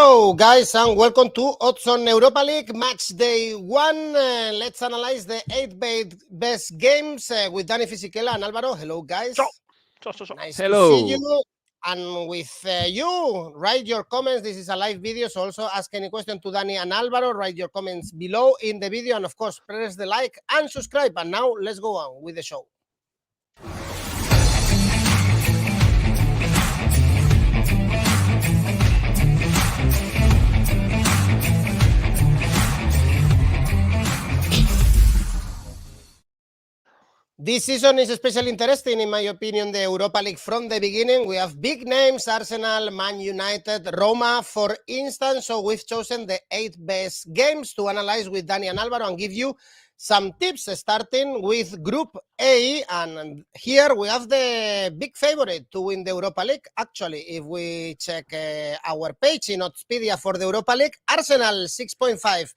Hello guys and welcome to Odds on Europa League Match Day 1. Let's analyze the 8 best games with Daniele Fisichella and Alvaro. Hello guys. Ciao. Nice Hello. to see you. And with you, write your comments. This is a live video, so also ask any question to Dani and Alvaro. Write your comments below in the video, and of course, press the like and subscribe. And now let's go on with the show. This season is especially interesting, in my opinion, the Europa League from the beginning. We have big names, Arsenal, Man United, Roma, for instance. So we've chosen the 8 best games to analyze with Dani and Alvaro and give you some tips, starting with Group A. And here we have the big favorite to win the Europa League. Actually, if we check our page in Oddspedia for the Europa League, Arsenal 6.5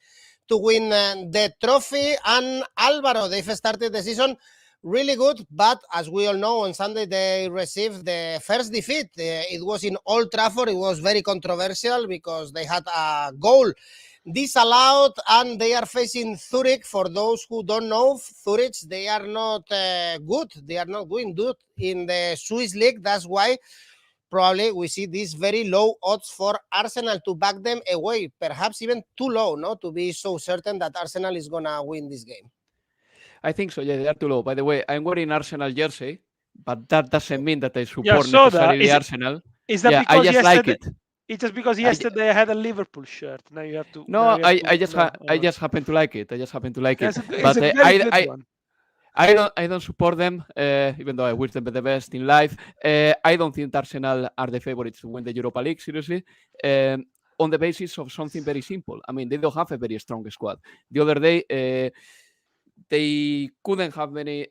to win the trophy. And Alvaro, they've started the season really good, but as we all know, on Sunday they received the first defeat. It was in Old Trafford. It was very controversial because they had a goal disallowed, and they are facing Zurich. For those who don't know, Zurich, they are not good. They are not doing good in the Swiss league. That's why probably we see these very low odds for Arsenal to back them away, perhaps even too low, no, to be so certain that Arsenal is going to win this game. I think so, yeah, they are too low. By the way, I'm wearing Arsenal jersey, but that doesn't mean that I support necessarily Arsenal. Is that because I just like it. It's just because yesterday I had a Liverpool shirt. Now you have to. No, I just happen to like it. It's But a very good one. I don't support them, even though I wish them the best in life. I don't think Arsenal are the favorites to win the Europa League, seriously. On the basis of something very simple. I mean, they don't have a very strong squad. The other day, they couldn't have many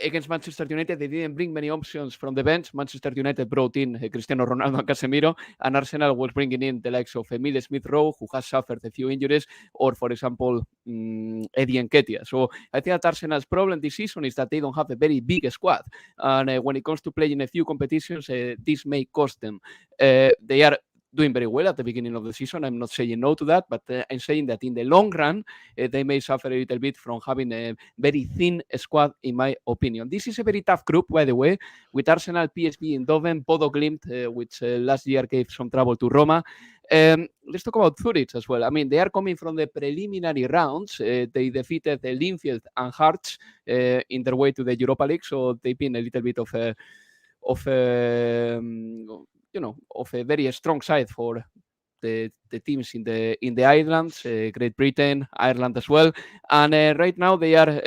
against Manchester United. They didn't bring many options from the bench. Manchester United brought in Cristiano Ronaldo and Casemiro, and Arsenal was bringing in the likes of Emile Smith-Rowe, who has suffered a few injuries, or, for example, Eddie Nketiah. So I think that Arsenal's problem this season is that they don't have a very big squad. And when it comes to playing a few competitions, this may cost them. They are doing very well at the beginning of the season. I'm not saying no to that, but I'm saying that in the long run, they may suffer a little bit from having a very thin squad, in my opinion. This is a very tough group, by the way, with Arsenal, PSV, Eindhoven, Bodo Glimt, which last year gave some trouble to Roma. Let's talk about Zurich as well. I mean, they are coming from the preliminary rounds. They defeated Linfield and Hearts in their way to the Europa League, so they've been a little bit of a very strong side for the teams in the islands, Great Britain, Ireland as well. And right now they are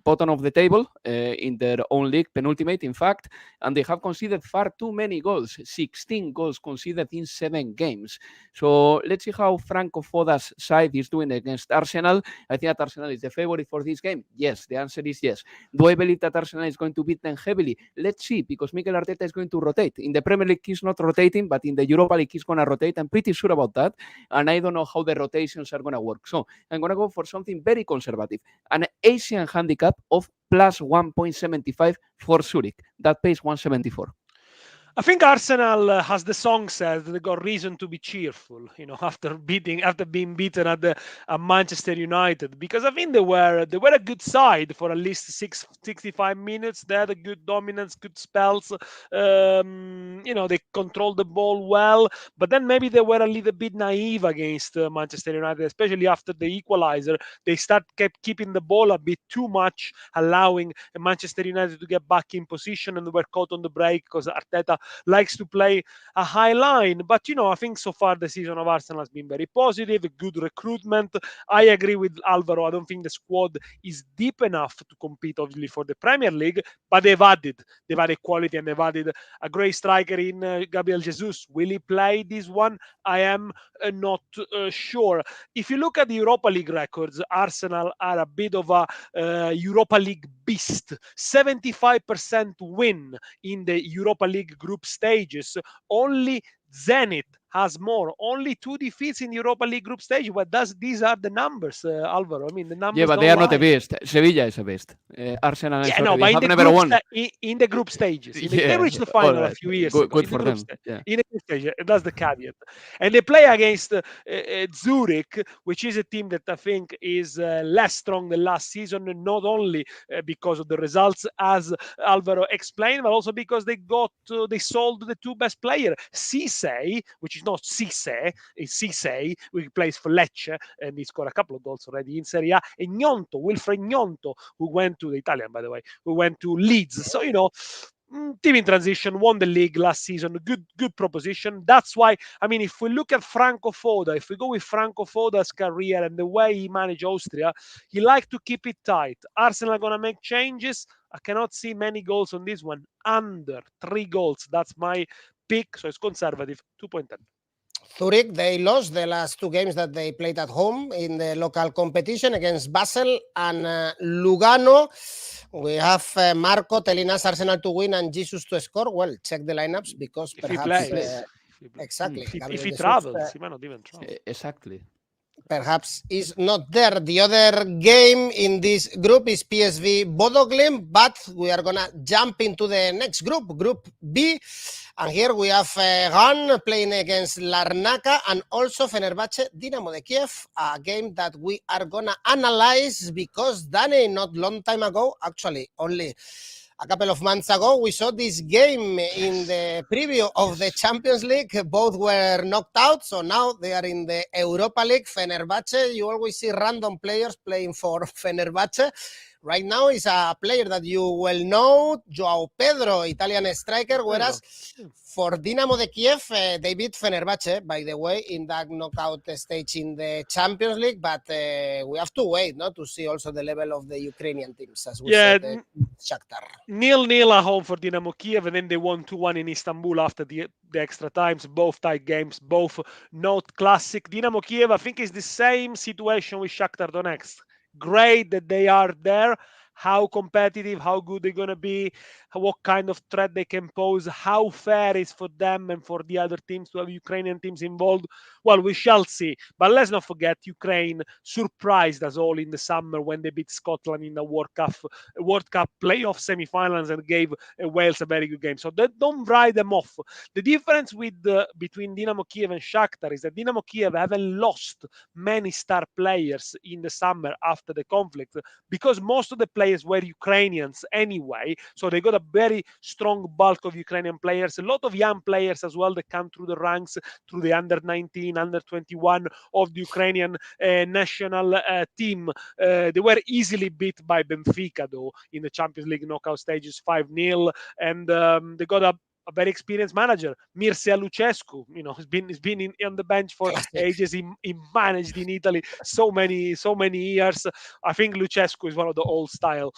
bottom of the table in their own league, penultimate in fact, and they have conceded far too many goals, 16 goals conceded in 7 games. So let's see how Franco Foda's side is doing against Arsenal. I think that Arsenal is the favorite for this game. Yes, the answer is yes. Do I believe that Arsenal is going to beat them heavily? Let's see, because Mikel Arteta is going to rotate. In the Premier League, he's not rotating, but in the Europa League, he's going to rotate. I'm pretty sure about that, and I don't know how the rotations are going to work. So I'm going to go for something very conservative, an Asian handicap of plus 1.75 for Zurich. That pays 174. I think Arsenal, as the song says, they got reason to be cheerful, after being beaten at Manchester United, because I think they were a good side for at least 65 minutes. They had a good dominance, good spells. They controlled the ball well, but then maybe they were a little bit naive against Manchester United, especially after the equalizer. They kept keeping the ball a bit too much, allowing Manchester United to get back in position, and they were caught on the break because Arteta likes to play a high line. But I think so far the season of Arsenal has been very positive, good recruitment. I agree with Alvaro. I don't think the squad is deep enough to compete obviously for the Premier League, but they've added quality, and they've added a great striker in Gabriel Jesus. Will he play this one? I am not sure. If you look at the Europa League records, Arsenal are a bit of a Europa League beast. 75% win in the Europa League group stages. Only Zenit has more. Only 2 defeats in the Europa League group stage. But these are the numbers, Alvaro. I mean, the numbers. Yeah, but don't they are not lie. the best. Sevilla is the best. Arsenal and Yeah, sorry, no, they but have never won. in the group stages, they Yeah, reached the all final a right. few years ago. Good In the for group them. Yeah. in the group stage, that's the caveat. And they play against Zurich, which is a team that I think is less strong than last season, not only because of the results, as Alvaro explained, but also because they sold the 2 best players. Cisse, which is not Cisse, it's Cisse, who plays for Lecce, and he scored a couple of goals already in Serie A. And Wilfred Gnonto, who went to the Italian, by the way, who went to Leeds. So, team in transition, won the league last season. Good proposition. That's why, I mean, if we look at Franco Foda, if we go with Franco Foda's career and the way he managed Austria, he liked to keep it tight. Arsenal are going to make changes. I cannot see many goals on this one. Under 3 goals. That's my pick. So it's conservative, 2.10. Zurich, they lost the last 2 games that they played at home in the local competition against Basel and Lugano. We have Marco telling us Arsenal to win and Jesus to score. Well, check the lineups because If he perhaps... plays. Exactly. If he travels, he might not even travel. Exactly. Perhaps is not there. The other game in this group is PSV Bodo Glimt, but we are going to jump into the next group, Group B. And here we have Gan playing against Larnaca and also Fenerbahce Dynamo Kiev, a game that we are going to analyze because Danny, not long time ago, actually only a couple of months ago, we saw this game in the preview of the Champions League. Both were knocked out, so now they are in the Europa League. Fenerbahce, you always see random players playing for Fenerbahce. Right now is a player that you well know, Joao Pedro, Italian striker, whereas for Dynamo Kiev, they beat Fenerbahce, by the way, in that knockout stage in the Champions League, but we have to wait to see also the level of the Ukrainian teams, as we said, Shakhtar. 0-0 at home for Dynamo Kiev, and then they won 2-1 in Istanbul after the extra times, both tight games, both not classic. Dynamo Kiev, I think, is the same situation with Shakhtar Donetsk. Great that they are there. How competitive, how good they're going to be, what kind of threat they can pose, how fair is for them and for the other teams to have Ukrainian teams involved. Well, we shall see. But let's not forget, Ukraine surprised us all in the summer when they beat Scotland in the World Cup playoff semi-finals and gave Wales a very good game. So don't write them off. The difference between Dynamo Kiev and Shakhtar is that Dynamo Kiev haven't lost many star players in the summer after the conflict because most of the players were Ukrainians anyway, so they got a very strong bulk of Ukrainian players, a lot of young players as well that come through the ranks, through the under 19, under 21 of the Ukrainian national team. They were easily beat by Benfica, though, in the Champions League knockout stages, 5-0, and they got a very experienced manager, Mircea Lucescu. He's been on the bench for ages. He managed in Italy so many years. I think Lucescu is one of the old style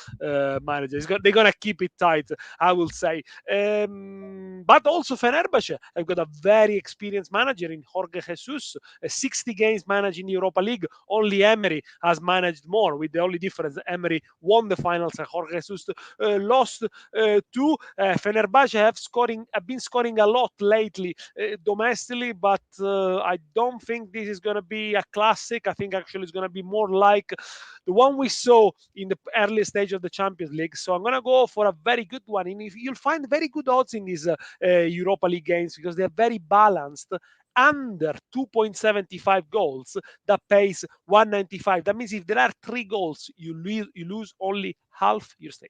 managers. They're gonna keep it tight, I will say. But also Fenerbahce have got a very experienced manager in Jorge Jesus. 60 games managed in the Europa League. Only Emery has managed more, with the only difference Emery won the finals and Jorge Jesus lost two. Fenerbahce have been scoring a lot lately domestically, but I don't think this is going to be a classic. I think actually it's going to be more like the one we saw in the early stage of the Champions League. So I'm going to go for a very good one. And you'll find very good odds in these Europa League games because they're very balanced. Under 2.75 goals, that pays 195. That means if there are 3 goals, you lose only half your stake.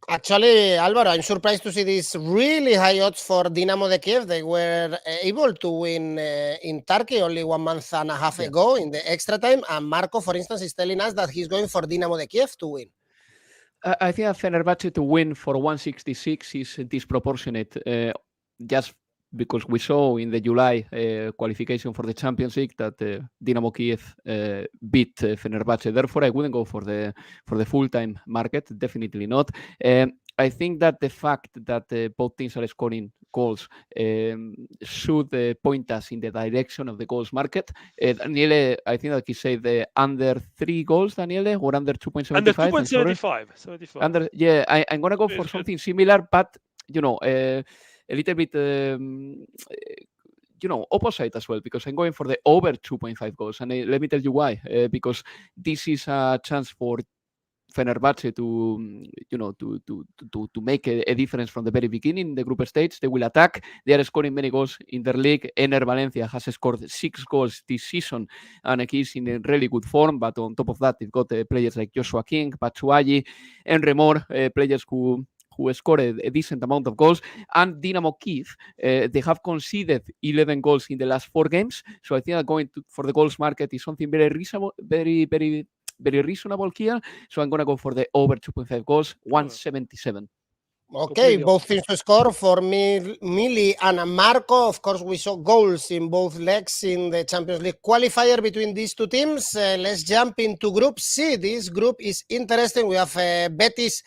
Actually, Alvaro, I'm surprised to see these really high odds for Dynamo Kiev. They were able to win in Turkey only 1 month and a half ago in the extra time. And Marco, for instance, is telling us that he's going for Dynamo Kiev to win. I think Fenerbahce to win for 166 is disproportionate. Just because we saw in the July qualification for the Champions League that Dynamo Kiev beat Fenerbahce. Therefore, I wouldn't go for the full-time market. Definitely not. I think that the fact that both teams are scoring goals should point us in the direction of the goals market. Daniele, I think that he said under 3 goals, Daniele, or under 2.75? Under 2.75. I'm going to go for something similar, but, a little bit opposite as well, because I'm going for the over 2.5 goals. And let me tell you why. Because this is a chance for Fenerbahce to make a difference from the very beginning in the group stage. They will attack. They are scoring many goals in their league. Ener Valencia has scored 6 goals this season, and he's in a really good form. But on top of that, they've got players like Joshua King, Batshuayi, and Remor, players who scored a decent amount of goals. And Dynamo Kiev, they have conceded 11 goals in the last 4 games. So I think that going for the goals market is something very reasonable, very reasonable here. So I'm going to go for the over 2.5 goals, 177. Okay, both teams to score for Mili and Marco. Of course, we saw goals in both legs in the Champions League qualifier between these two teams. Let's jump into Group C. This group is interesting. We have Betis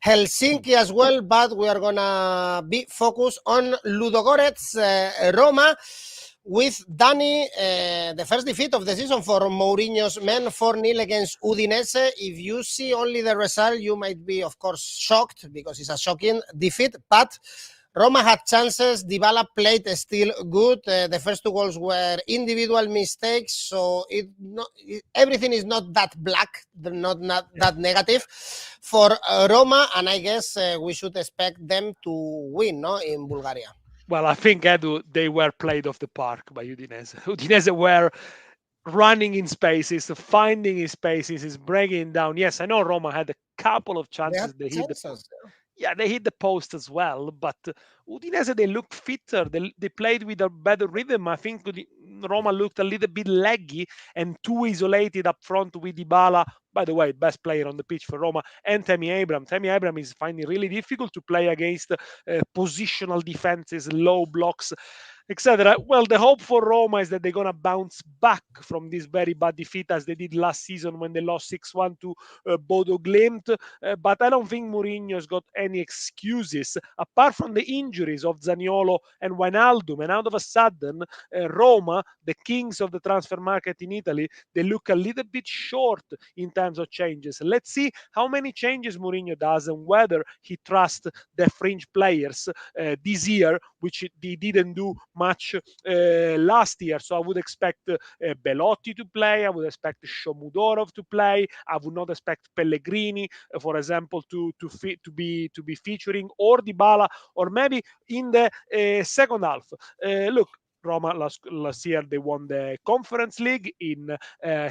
Helsinki as well, but we are going to be focused on Ludogorets Roma. With Dani, the first defeat of the season for Mourinho's men, 4-0 against Udinese. If you see only the result, you might be, of course, shocked because it's a shocking defeat. But Roma had chances. Dybala played still good. The first 2 goals were individual mistakes, so everything is not that black, not that negative for Roma. And I guess we should expect them to win, no, in Bulgaria. Well, I think, Edu, they were played off the park by Udinese. Udinese were running in spaces, finding his spaces, is breaking down. Yes, I know Roma had a couple of chances. They hit the post as well, but Udinese, they looked fitter. They played with a better rhythm. I think Roma looked a little bit leggy and too isolated up front with Dybala. By the way, best player on the pitch for Roma, and Tammy Abraham. Tammy Abraham is finding it really difficult to play against positional defenses, low blocks, etc. Well, the hope for Roma is that they're going to bounce back from this very bad defeat as they did last season when they lost 6-1 to Bodo Glimt. But I don't think Mourinho's got any excuses apart from the injuries of Zaniolo and Wijnaldum. And out of a sudden, Roma, the kings of the transfer market in Italy, they look a little bit short in terms of changes. Let's see how many changes Mourinho does and whether he trusts the fringe players this year, which he didn't do much last year. So I would expect Belotti to play. I would expect Shomudorov to play. I would not expect Pellegrini, for example, to be featuring, or Dybala, or maybe in the second half. Look, Roma last year, they won the Conference League in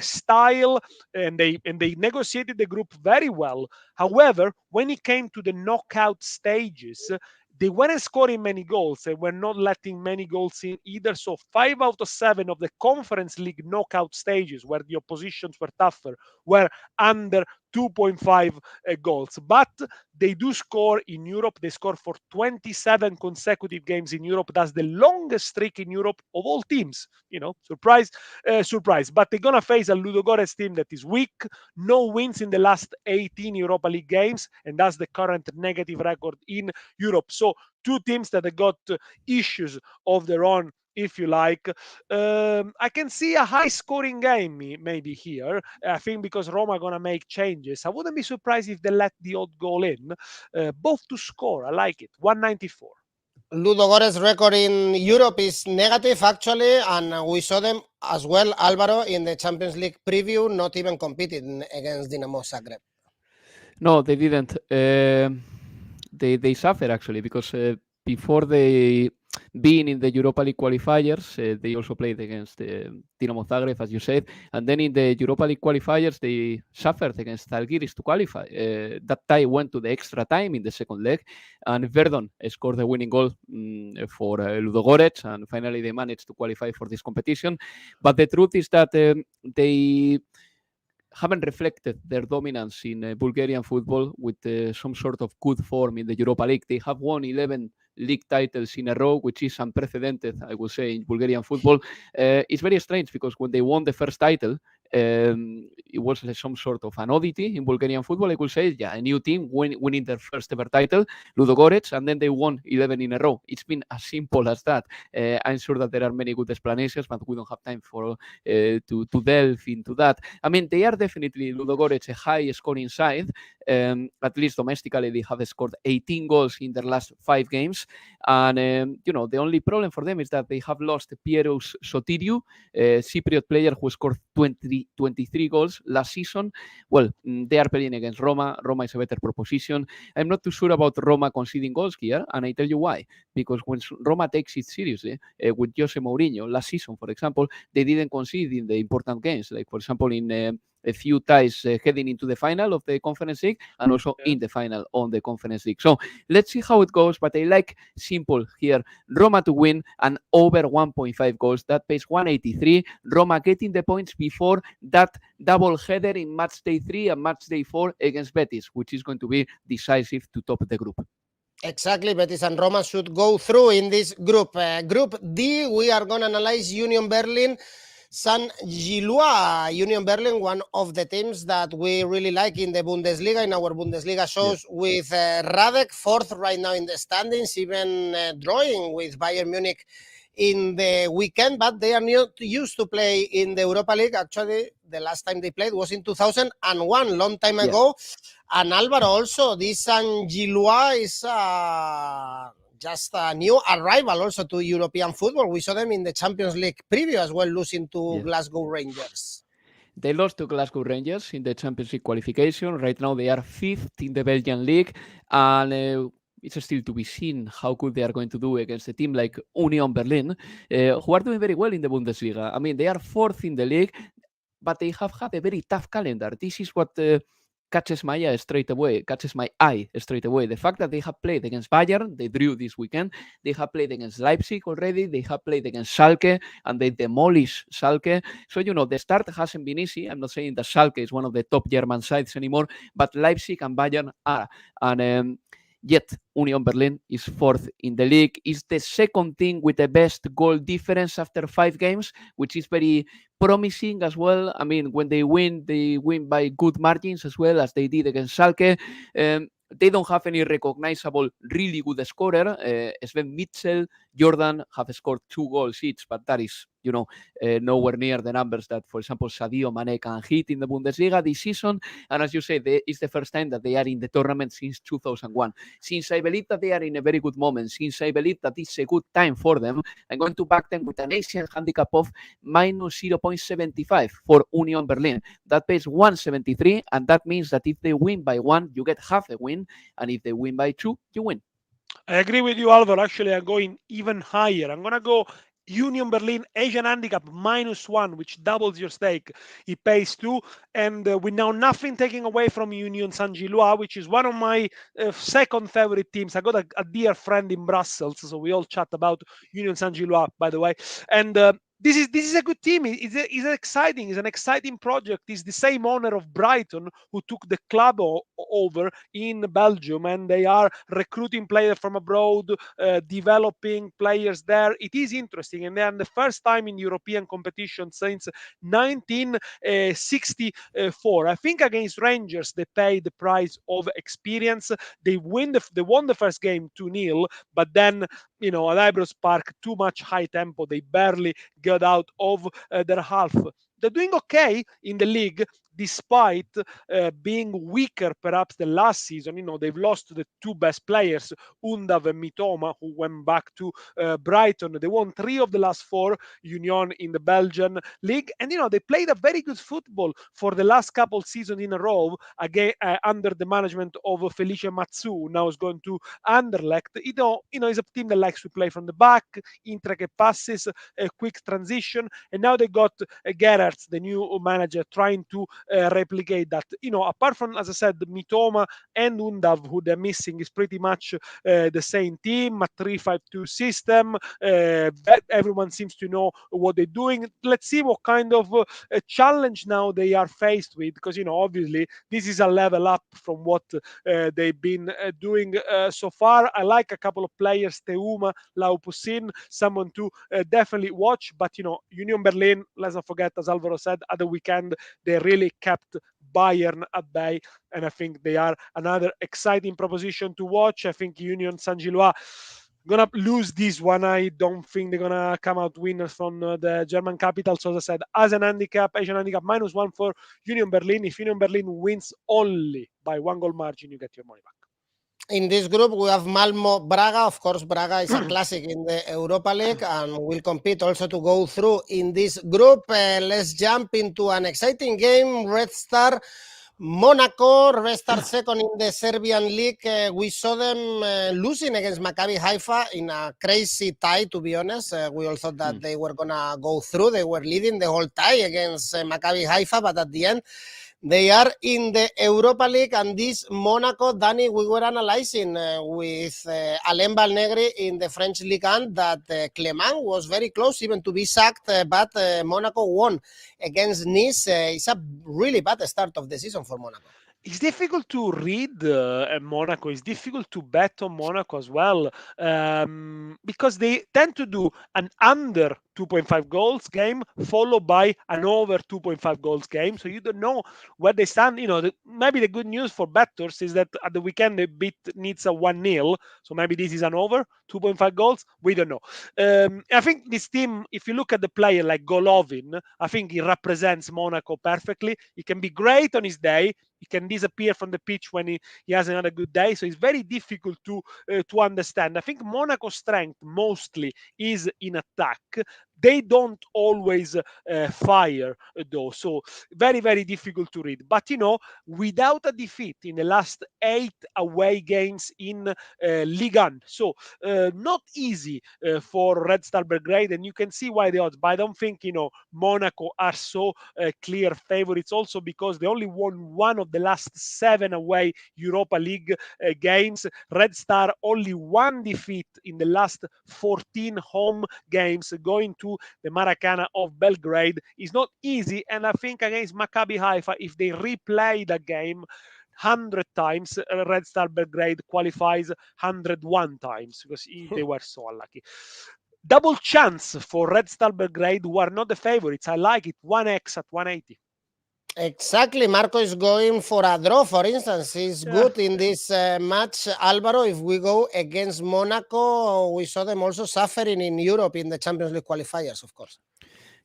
style, and they negotiated the group very well. However, when it came to the knockout stages, they weren't scoring many goals. They were not letting many goals in either. So 5 out of 7 of the Conference League knockout stages, where the oppositions were tougher, were under 2.5 goals. But they do score in Europe. They score for 27 consecutive games in Europe. That's the longest streak in Europe of all teams. Surprise. But they're going to face a Ludogorets team that is weak. No wins in the last 18 Europa League games. And that's the current negative record in Europe. So 2 teams that have got issues of their own, if you like. I can see a high-scoring game maybe here. I think because Roma are going to make changes. I wouldn't be surprised if they let the odd goal in. Both to score. I like it. 194. Ludogorets' record in Europe is negative, actually, and we saw them as well, Alvaro, in the Champions League preview, not even competing against Dynamo Zagreb. No, they didn't. They suffered, actually, because before they being in the Europa League qualifiers, they also played against Dynamo Zagreb, as you said, and then in the Europa League qualifiers, they suffered against Zalgiris to qualify. That tie went to the extra time in the second leg, and Verdon scored the winning goal for Ludogorets, and finally they managed to qualify for this competition. But the truth is that they haven't reflected their dominance in Bulgarian football with some sort of good form in the Europa League. They have won 11 league titles in a row, which is unprecedented, I would say, in Bulgarian football. It's very strange because when they won the first title, it was some sort of an oddity in Bulgarian football, I could say. Yeah, a new team winning their first ever title, Ludogorets, and then they won 11 in a row. It's been as simple as that. I'm sure that there are many good explanations, but we don't have time for to delve into that. I mean, they are definitely, Ludogorets, a high-scoring side, At least domestically, they have scored 18 goals in their last 5 games. And, the only problem for them is that they have lost Pieros Sotiriou, a Cypriot player who scored 23 goals last season. Well, they are playing against Roma. Roma is a better proposition. I'm not too sure about Roma conceding goals here, and I tell you why. Because when Roma takes it seriously, with Jose Mourinho last season, for example, they didn't concede in the important games, like, for example, in a few ties heading into the final of the Conference League and also in the final on the Conference League. So let's see how it goes, but I like simple here. Roma to win and over 1.5 goals. That pays 183. Roma getting the points before that double header in Matchday 3 and Matchday 4 against Betis, which is going to be decisive to top the group. Exactly, Betis and Roma should go through in this group. Group D, we are going to analyze Union Berlin, San Gillois. Union Berlin, one of the teams that we really like in the Bundesliga, in our Bundesliga shows, with Radek, fourth right now in the standings, even drawing with Bayern Munich in the weekend, but they are not used to play in the Europa League. Actually, the last time they played was in 2001, long time ago. And Alvaro, also, this San Gillois is just a new arrival also to European football. We saw them in the Champions League preview as well, losing to Glasgow Rangers. They lost to Glasgow Rangers in the Champions League qualification. Right now they are 5th in the Belgian league, and it's still to be seen how good they are going to do against a team like Union Berlin, who are doing very well in the Bundesliga. I mean, they are 4th in the league, but they have had a very tough calendar. This is what catches my eye straight away. The fact that they have played against Bayern, they drew this weekend. They have played against Leipzig already. They have played against Schalke, and they demolished Schalke. So, the start hasn't been easy. I'm not saying that Schalke is one of the top German sides anymore, but Leipzig and Bayern are. And yet, Union Berlin is 4th in the league. Is the second team with the best goal difference after 5 games, which is very promising as well. I mean, when they win by good margins as well, as they did against Schalke. They don't have any recognizable, really good scorer. Sven Mitchell, Jordan have scored 2 goals each, but that is, nowhere near the numbers that, for example, Sadio Mane can hit in the Bundesliga this season. And as you say, it's the first time that they are in the tournament since 2001. Since I believe that they are in a very good moment, since I believe that it's a good time for them, I'm going to back them with an Asian handicap of minus 0.75 for Union Berlin. That pays 173, and that means that if they win by 1, you get half a win, and if they win by 2, you win. I agree with you, Alvaro. Actually, I'm going even higher. I'm going to go Union Berlin Asian handicap -1, which doubles your stake. It pays 2, and with now nothing taking away from Union San Gillois, which is one of my second favorite teams. I got a dear friend in Brussels, so we all chat about Union San Gillois, by the way. And this is a good team. It's an exciting project. It's the same owner of Brighton who took the club over in Belgium, and they are recruiting players from abroad, developing players there. It is interesting, and they are the first time in European competition since 1964. I think against Rangers they paid the price of experience. They won the first game 2-0, but then at Ibrox Park, too much high tempo. They barely got out of their half. They're doing okay in the league, despite being weaker perhaps the last season. They've lost the 2 best players, Undav and Mitoma, who went back to Brighton. They won 3 of the last 4, Union in the Belgian league. And, they played a very good football for the last couple seasons in a row, again, under the management of Felice Matsu, now is going to Anderlecht. It's a team that likes to play from the back, intricate passes, a quick transition. And now they got Gerrards, the new manager, trying to replicate that. Apart from, as I said, Mitoma and Undav, who they're missing, is pretty much the same team, a 3-5-2 system. Everyone seems to know what they're doing. Let's see what kind of challenge now they are faced with, because obviously this is a level up from what they've been doing so far. I like a couple of players, Teuma, Laupusin, someone to definitely watch. But Union Berlin, let's not forget, as Alvaro said, at the weekend they really kept Bayern at bay, and I think they are another exciting proposition to watch. I think Union San Gillois, gonna lose this one. I don't think they're gonna come out winners from the German capital. So as I said, as an handicap, Asian handicap -1 for Union Berlin. If Union Berlin wins only by 1 goal margin, you get your money back. In this group, we have Malmo Braga. Of course, Braga is a classic in the Europa League and will compete also to go through in this group. Let's jump into an exciting game. Red Star Monaco, Red Star second in the Serbian league. We saw them losing against Maccabi Haifa in a crazy tie, to be honest. We all thought that they were going to go through. They were leading the whole tie against Maccabi Haifa, but at the end, they are in the Europa League, and this Monaco, Danny, we were analyzing with Alain Balnegri in the French Ligue 1 that Clement was very close even to be sacked, but Monaco won against Nice. It's a really bad start of the season for Monaco. It's difficult to read Monaco. It's difficult to bet on Monaco as well, because they tend to do an under 2.5 goals game followed by an over 2.5 goals game. So you don't know where they stand. Maybe the good news for bettors is that at the weekend they beat Nizza 1-0. So maybe this is an over 2.5 goals. We don't know. I think this team, if you look at the player like Golovin, I think he represents Monaco perfectly. He can be great on his day. He can disappear from the pitch when he has another good day. So it's very difficult to understand. I think Monaco's strength mostly is in attack. They don't always fire, though. So very, very difficult to read. But, without a defeat in the last 8 away games in Ligue 1. So not easy for Red Star Belgrade. And you can see why the odds. But I don't think, Monaco are so clear favorites. Also because they only won one of the last 7 away Europa League games. Red Star only 1 defeat in the last 14 home games, going to the Maracana of Belgrade is not easy. And I think against Maccabi Haifa, if they replay the game 100 times, Red Star Belgrade qualifies 101 times because they were so unlucky. Double chance for Red Star Belgrade, who are not the favorites. I like it. 1x at 180. Exactly. Marco is going for a draw, for instance. He's good in this match. Alvaro, if we go against Monaco, we saw them also suffering in Europe in the Champions League qualifiers, of course.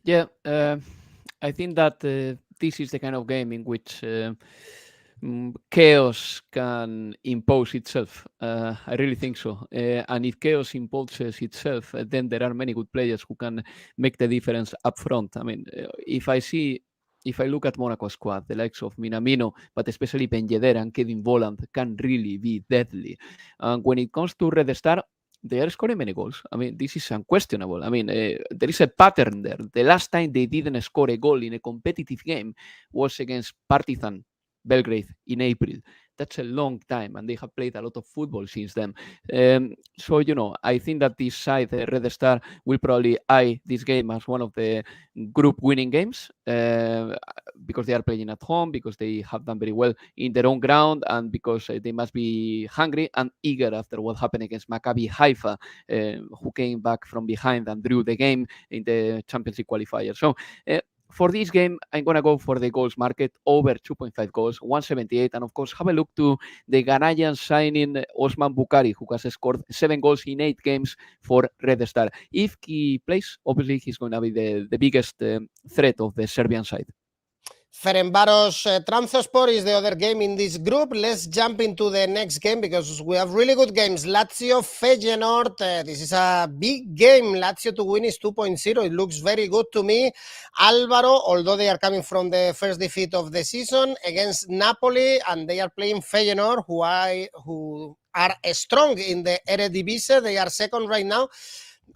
Yeah, I think that this is the kind of game in which chaos can impose itself. I really think so. And if chaos imposes itself, then there are many good players who can make the difference up front. I mean, if I look at Monaco squad, the likes of Minamino, but especially Ben Yedder and Kevin Volland can really be deadly. And when it comes to Red Star, they are scoring many goals. I mean, this is unquestionable. I mean, there is a pattern there. The last time they didn't score a goal in a competitive game was against Partizan Belgrade in April. That's a long time, and they have played a lot of football since then. So, I think that this side, Red Star, will probably eye this game as one of the group winning games because they are playing at home, because they have done very well in their own ground, and because they must be hungry and eager after what happened against Maccabi Haifa, who came back from behind and drew the game in the Champions League qualifier. So, for this game, I'm going to go for the goals market over 2.5 goals, 178. And of course, have a look to the Ghanaian signing Osman Bukhari, who has scored 7 goals in 8 games for Red Star. If he plays, obviously, he's going to be the biggest threat of the Serbian side. Fenerbahce Trabzonspor is the other game in this group. Let's jump into the next game because we have really good games. Lazio Feyenoord. This is a big game. Lazio to win is 2.0. It looks very good to me. Alvaro, although they are coming from the first defeat of the season against Napoli, and they are playing Feyenoord, who are strong in the Eredivisie. They are second right now.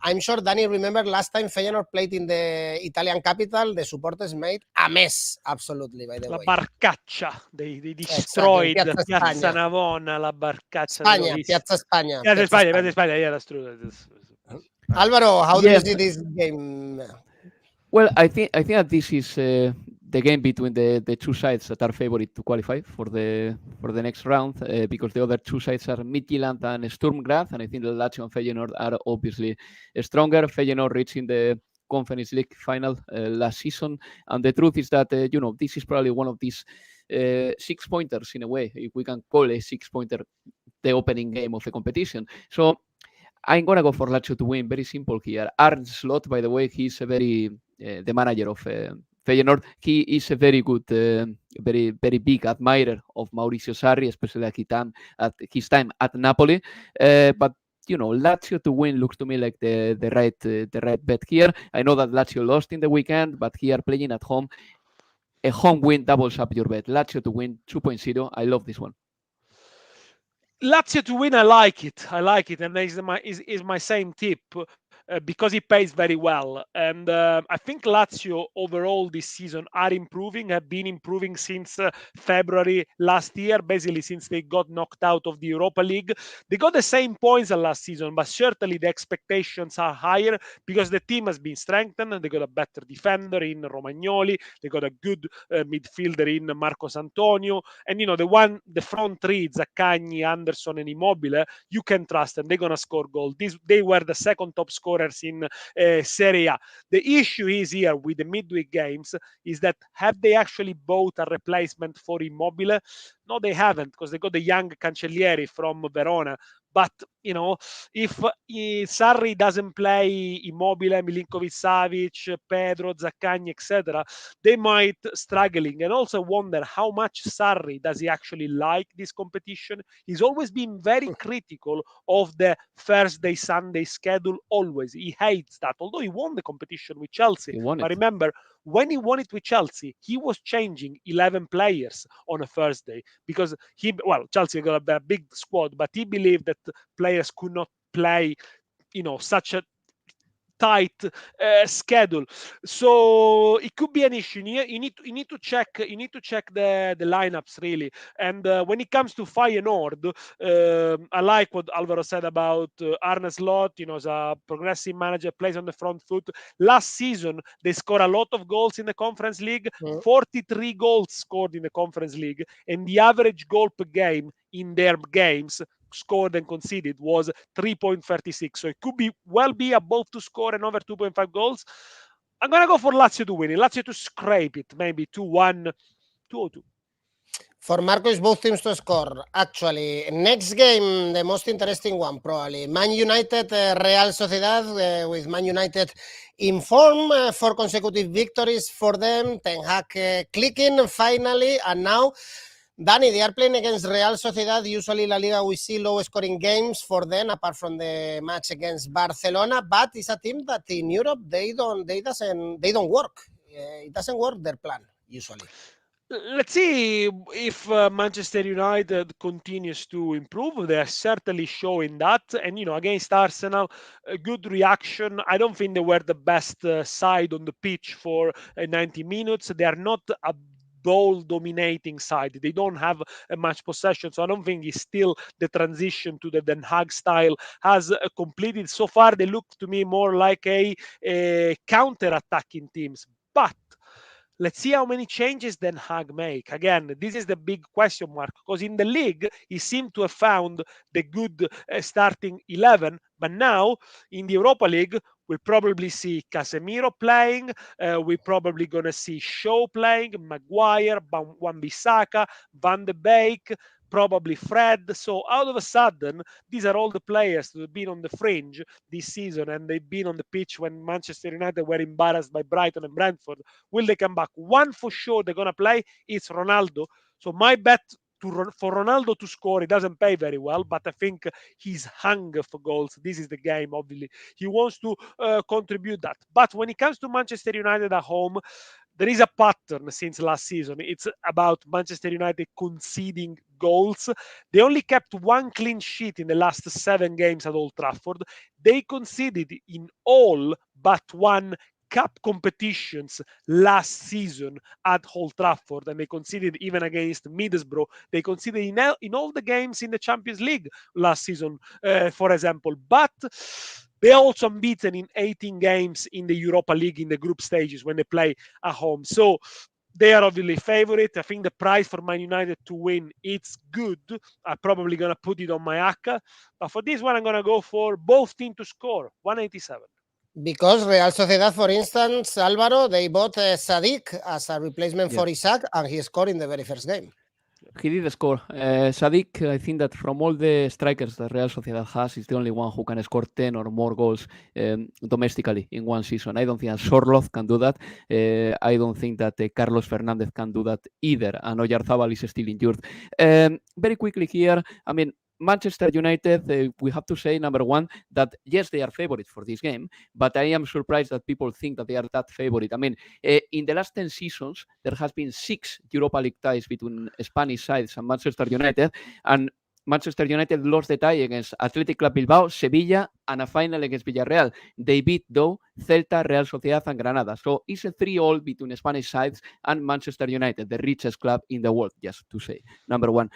I'm sure Danny remember last time Feyenoord played in the Italian capital, the supporters made a mess, absolutely, by the way. La Barcaccia, they destroyed Piazza Navona, la Barcaccia. Piazza Spagna. Piazza Spagna, yeah, that's true. Alvaro, how do you see this game? Well, I think that this is the game between the two sides that are favored to qualify for the next round, because the other two sides are Midtjylland and Sturm Graz, and I think the Lazio and Feyenoord are obviously stronger. Feyenoord reaching the Conference League final last season, and the truth is that this is probably one of these 6-pointers in a way, if we can call a 6-pointer the opening game of the competition. So I'm gonna go for Lazio to win. Very simple here. Arne Slot, by the way, he's a very the manager of Feyenoord. He is a very good, very big admirer of Mauricio Sarri, especially at his time at Napoli. But Lazio to win looks to me like the right bet here. I know that Lazio lost in the weekend, but here playing at home, a home win doubles up your bet. Lazio to win 2.0. I love this one. Lazio to win, I like it, and is my same tip because it pays very well. And I think Lazio overall this season are improving, have been improving since February last year, basically since they got knocked out of the Europa League. They got the same points as last season, but certainly the expectations are higher because the team has been strengthened. They got a better defender in Romagnoli, they got a good midfielder in Marcos Antonio, and the front three, Zaccagni, Anderson, and Immobile, you can trust them. They're gonna score goals. They were the second top scorers in Serie A. The issue is here with the midweek games is that have they actually bought a replacement for Immobile? No, they haven't, because they got the young Cancellieri from Verona. But if Sarri doesn't play Immobile, Milinkovic-Savic, Pedro, Zaccagni, etc., they might struggling. And also wonder how much Sarri does he actually like this competition. He's always been very critical of the Thursday, Sunday schedule. Always, he hates that. Although he won the competition with Chelsea, but remember, when he won it with Chelsea, he was changing 11 players on a Thursday because Chelsea got a big squad, but he believed that players could not play, such a tight schedule. So it could be an issue. You need to check the lineups really. And when it comes to Feyenoord, I like what Alvaro said about Arne Slot. As a progressive manager, plays on the front foot. Last season they scored a lot of goals in the Conference League. 43 goals scored in the Conference League, and the average goal per game in their games scored and conceded was 3.36. So it could be above to score and over 2.5 goals. I'm going to go for Lazio to win it. Lazio to scrape it, maybe 2-1, 2-2. For Marco, it's both teams to score. Actually, next game, the most interesting one, probably. Man United, Real Sociedad, with Man United in form, 4 consecutive victories for them. Ten Hag clicking finally, and now Danny, they are playing against Real Sociedad. Usually La Liga, we see low-scoring games for them, apart from the match against Barcelona. But it's a team that in Europe they don't work. It doesn't work their plan usually. Let's see if Manchester United continues to improve. They are certainly showing that. And, against Arsenal, a good reaction. I don't think they were the best side on the pitch for 90 minutes. They are not a ball dominating side. They don't have much possession, so I don't think it's still the transition to the Den Haag style has completed. So far they look to me more like a counter-attacking teams, but let's see how many changes Den Haag make. Again, this is the big question mark, because in the league he seemed to have found the good starting 11, but now in the Europa League we'll probably see Casemiro playing. We're probably going to see Shaw playing, Maguire, Wan-Bissaka, Van de Beek, probably Fred. So out of a sudden, these are all the players that have been on the fringe this season, and they've been on the pitch when Manchester United were embarrassed by Brighton and Brentford. Will they come back? One for sure they're going to play is Ronaldo. So my bet for Ronaldo to score, it doesn't pay very well, but I think his hunger for goals, this is the game, obviously. He wants to contribute that. But when it comes to Manchester United at home, there is a pattern since last season. It's about Manchester United conceding goals. They only kept 1 clean sheet in the last 7 games at Old Trafford. They conceded in all but 1 cup competitions last season at Old Trafford, and they conceded even against Middlesbrough. They conceded in all the games in the Champions League last season, for example. But they are also unbeaten in 18 games in the Europa League in the group stages when they play at home. So they are obviously favorite. I think the price for Man United to win, it's good. I'm probably going to put it on my ACCA. But for this one, I'm going to go for both teams to score, 187. Because Real Sociedad, for instance, Alvaro, they bought Sadik as a replacement for Isaac, and he scored in the very first game. He did score. Sadik, I think that from all the strikers that Real Sociedad has, is the only one who can score 10 or more goals domestically in one season. I don't think Sorloth can do that. I don't think that Carlos Fernandez can do that either. And Oyarzabal is still injured. Very quickly here, I mean, Manchester United, we have to say, number one, that yes, they are favorites for this game, but I am surprised that people think that they are that favorite. I mean, in the last 10 seasons, there has been 6 Europa League ties between Spanish sides and Manchester United, and Manchester United lost the tie against Athletic Club Bilbao, Sevilla, and a final against Villarreal. They beat, though, Celta, Real Sociedad, and Granada. So it's a 3-all between Spanish sides and Manchester United, the richest club in the world, just to say, number one.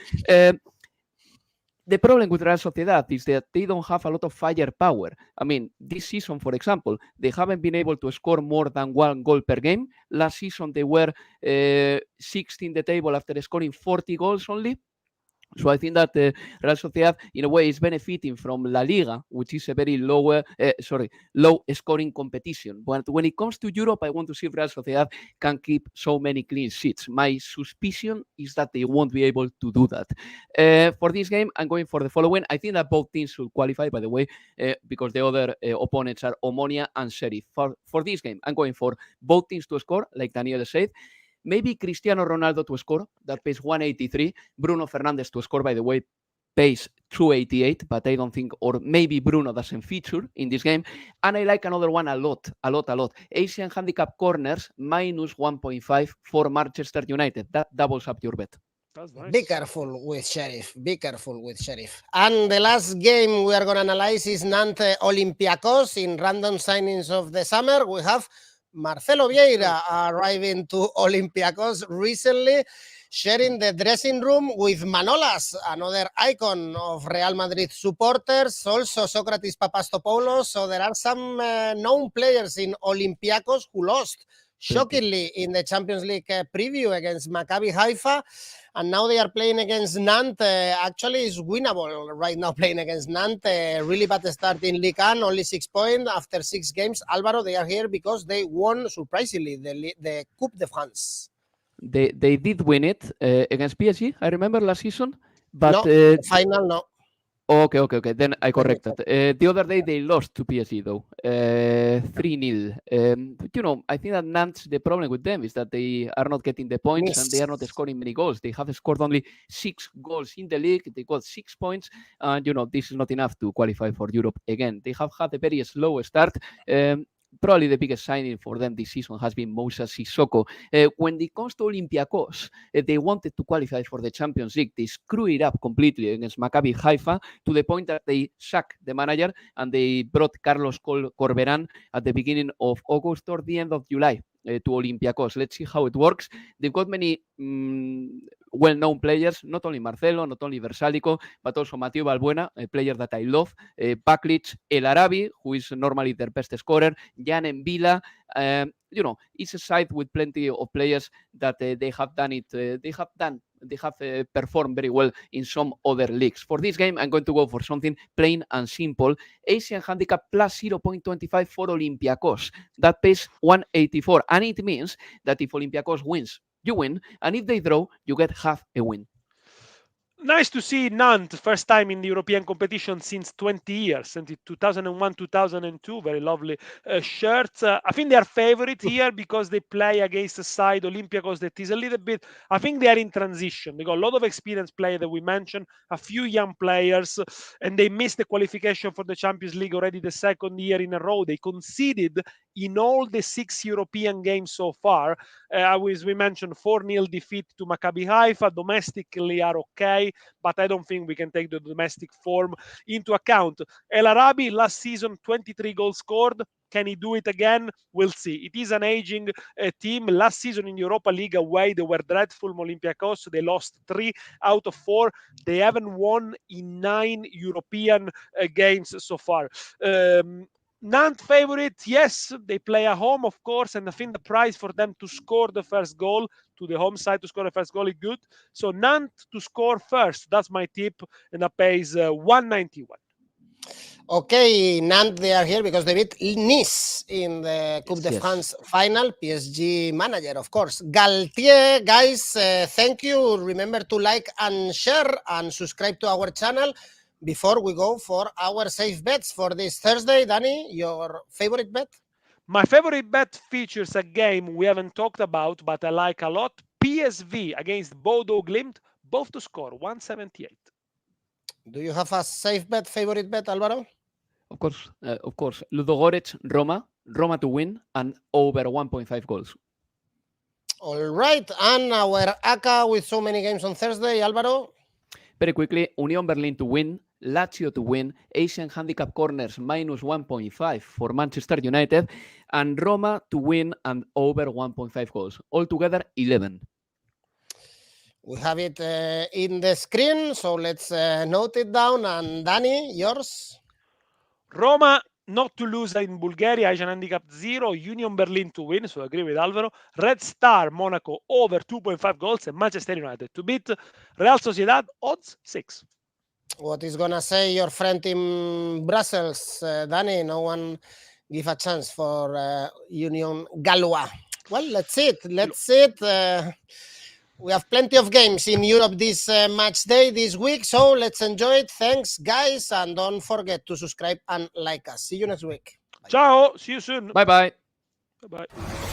The problem with Real Sociedad is that they don't have a lot of firepower. I mean, this season, for example, they haven't been able to score more than 1 goal per game. Last season, they were 6th in the table after scoring 40 goals only. So I think that Real Sociedad, in a way, is benefiting from La Liga, which is a very low scoring competition. But when it comes to Europe, I want to see if Real Sociedad can keep so many clean sheets. My suspicion is that they won't be able to do that. For this game, I'm going for the following. I think that both teams should qualify, by the way, because the other opponents are Omonia and Sheriff. For this game, I'm going for both teams to score, like Daniele said. Maybe Cristiano Ronaldo to score, that pays 183. Bruno Fernandes to score, by the way, pays 288, but I don't think, or maybe Bruno doesn't feature in this game. And I like another one a lot. Asian handicap corners, minus 1.5 for Manchester United. That doubles up your bet. Nice. Be careful with Sheriff. And the last game we are going to analyze is Nantes Olympiakos. In random signings of the summer, we have Marcelo Vieira arriving to Olympiakos recently, sharing the dressing room with Manolas, another icon of Real Madrid supporters, also Socrates Papastopoulos. So there are some known players in Olympiakos who lost shockingly in the Champions League preview against Maccabi Haifa. And now they are playing against Nantes. Actually, it's winnable right now playing against Nantes. Really bad start in Ligue 1, only 6 points after 6 games. Alvaro, they are here because they won, surprisingly, the Coupe de France. They did win it against PSG, I remember, last season. But no, the final, no. Okay. Then I corrected. The other day they lost to PSG though, 3-0. I think that Nantes, the problem with them is that they are not getting the points and they are not scoring many goals. They have scored only 6 goals in the league. They got 6 points, and this is not enough to qualify for Europe again. They have had a very slow start. Probably the biggest signing for them this season has been Moussa Sissoko. When it comes to Olympiakos, they wanted to qualify for the Champions League. They screwed it up completely against Maccabi Haifa to the point that they sacked the manager and they brought Carlos Corberán at the beginning of August or the end of July to Olympiakos. Let's see how it works. They've got many well-known players, not only Marcelo, not only Versalico, but also Mathieu Valbuena, a player that I love, Baklic, El Arabi, who is normally their best scorer, Jan Mbila. It's a side with plenty of players that they have done it. They have performed very well in some other leagues. For this game, I'm going to go for something plain and simple. Asian handicap plus 0.25 for Olympiakos. That pays 184. And it means that if Olympiakos wins, you win. And if they draw, you get half a win. Nice to see Nantes, first time in the European competition since 20 years, and 2001-2002, very lovely shirts. I think they are favorite here because they play against a side, Olympiakos, that is a little bit, I think they are in transition. They got a lot of experienced players that we mentioned, a few young players, and they missed the qualification for the Champions League already the second year in a row. They conceded in all the 6 European games so far. As we mentioned, 4-0 defeat to Maccabi Haifa. Domestically are okay, but I don't think we can take the domestic form into account. El Arabi, last season, 23 goals scored. Can he do it again? We'll see. It is an aging team. Last season in Europa League away, they were dreadful. Olympiakos, they lost 3 out of 4. They haven't won in 9 European games so far. Nantes favorite, yes, they play at home, of course, and I think the price for them to score the first goal, to the home side to score the first goal is good. So Nantes to score first, that's my tip, and that pays 191. Okay, Nantes, they are here because they beat Nice in the Coupe de Yes. France final. PSG manager, of course. Galtier, guys, thank you. Remember to like and share and subscribe to our channel before we go for our safe bets for this Thursday. Danny, your favorite bet? My favorite bet features a game we haven't talked about, but I like a lot. PSV against Bodo Glimt, both to score 178. Do you have a safe bet, favorite bet, Alvaro? Of course. Ludogorets, Roma to win, and over 1.5 goals. All right, and our ACCA with so many games on Thursday, Alvaro? Very quickly, Union Berlin to win, Lazio to win, Asian handicap corners minus 1.5 for Manchester United, and Roma to win and over 1.5 goals. Altogether, 11. We have it in the screen, so let's note it down. And Danny, yours? Roma not to lose in Bulgaria, Asian handicap 0. Union Berlin to win, so I agree with Alvaro. Red Star Monaco over 2.5 goals, and Manchester United to beat Real Sociedad odds 6. What is gonna say your friend in Brussels, Danny? No one give a chance for Union Gallois. Well, let's see it. We have plenty of games in Europe this match day this week, so let's enjoy it. Thanks, guys, and don't forget to subscribe and like us. See you next week. Ciao, see you soon. Bye-bye. Bye-bye.